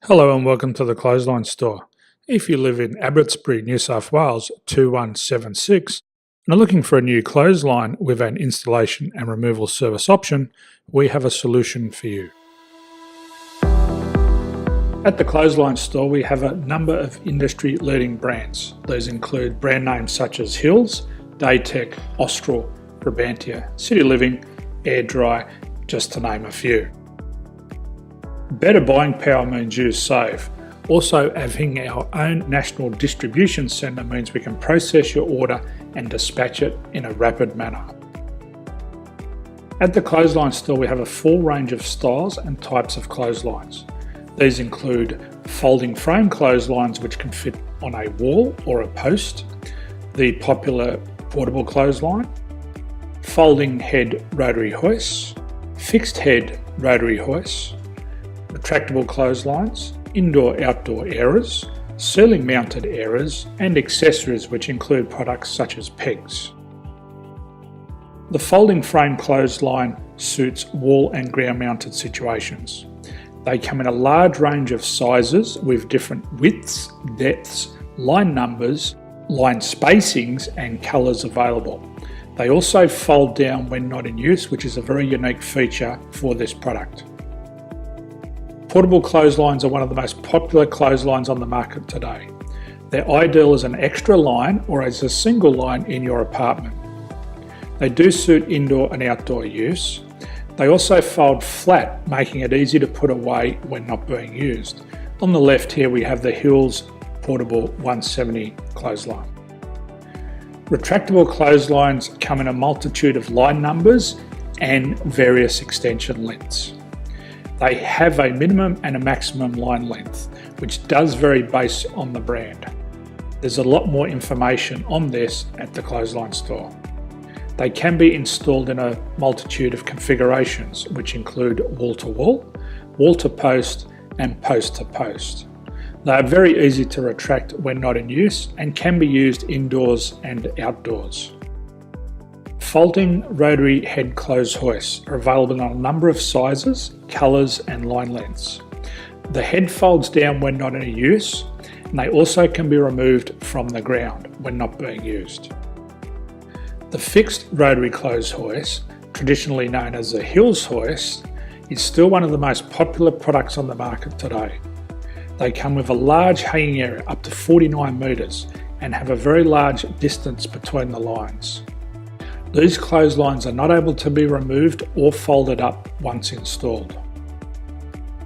Hello and welcome to the Clothesline Store. If you live in Abbotsbury, New South Wales 2176 and are looking for a new clothesline with an installation and removal service option, we have a solution for you. At the Clothesline Store we have a number of industry leading brands. These include brand names such as Hills, Daytech, Austral, Brabantia, City Living, Air Dry, just to name a few. Better buying power means you save. Also, having our own national distribution centre means we can process your order and dispatch it in a rapid manner. At the Clothesline Store we have a full range of styles and types of clotheslines. These include folding frame clotheslines which can fit on a wall or a post, the popular portable clothesline, folding head rotary hoists, fixed head rotary hoists, retractable clotheslines, indoor-outdoor airers, ceiling mounted airers and accessories which include products such as pegs. The folding frame clothesline suits wall and ground mounted situations. They come in a large range of sizes with different widths, depths, line numbers, line spacings and colours available. They also fold down when not in use, which is a very unique feature for this product. Portable clotheslines are one of the most popular clotheslines on the market today. They're ideal as an extra line or as a single line in your apartment. They do suit indoor and outdoor use. They also fold flat, making it easy to put away when not being used. On the left here we have the Hills Portable 170 clothesline. Retractable clotheslines come in a multitude of line numbers and various extension lengths. They have a minimum and a maximum line length, which does vary based on the brand. There's a lot more information on this at the Clothesline Store. They can be installed in a multitude of configurations, which include wall-to-wall, wall-to-post and post-to-post. They are very easy to retract when not in use and can be used indoors and outdoors. Folding rotary head clothes hoists are available in a number of sizes, colours and line lengths. The head folds down when not in use and they also can be removed from the ground when not being used. The fixed rotary clothes hoist, traditionally known as the Hills hoist, is still one of the most popular products on the market today. They come with a large hanging area up to 49 metres and have a very large distance between the lines. These clotheslines are not able to be removed or folded up once installed.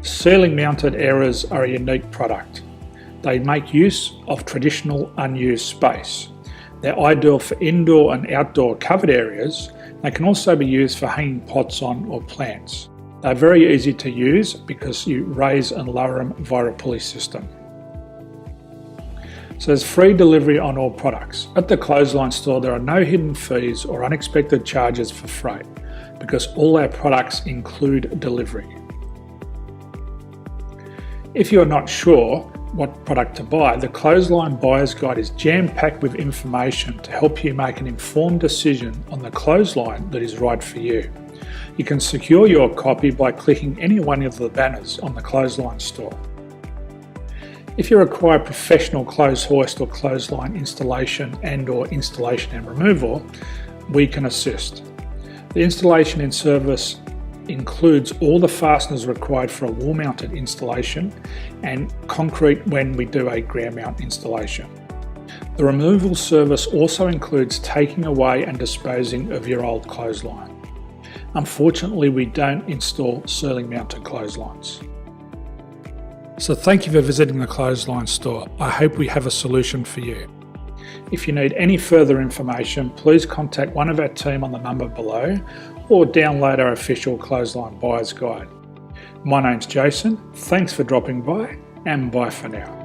Ceiling mounted airers are a unique product. They make use of traditional unused space. They're ideal for indoor and outdoor covered areas. They can also be used for hanging pots on or plants. They're very easy to use because you raise and lower them via a pulley system. So there's free delivery on all products. At the Clothesline Store there are no hidden fees or unexpected charges for freight because all our products include delivery. If you're not sure what product to buy, the Clothesline Buyer's Guide is jam-packed with information to help you make an informed decision on the clothesline that is right for you. You can secure your copy by clicking any one of the banners on the Clothesline Store. If you require professional clothes hoist or clothesline installation and/or installation and removal, we can assist. The installation and service includes all the fasteners required for a wall-mounted installation and concrete when we do a ground mount installation. The removal service also includes taking away and disposing of your old clothesline. Unfortunately, we don't install ceiling mounted clotheslines. So thank you for visiting the Clothesline Store. I hope we have a solution for you. If you need any further information, please contact one of our team on the number below or download our official Clothesline Buyer's Guide. My name's Jason, thanks for dropping by and bye for now.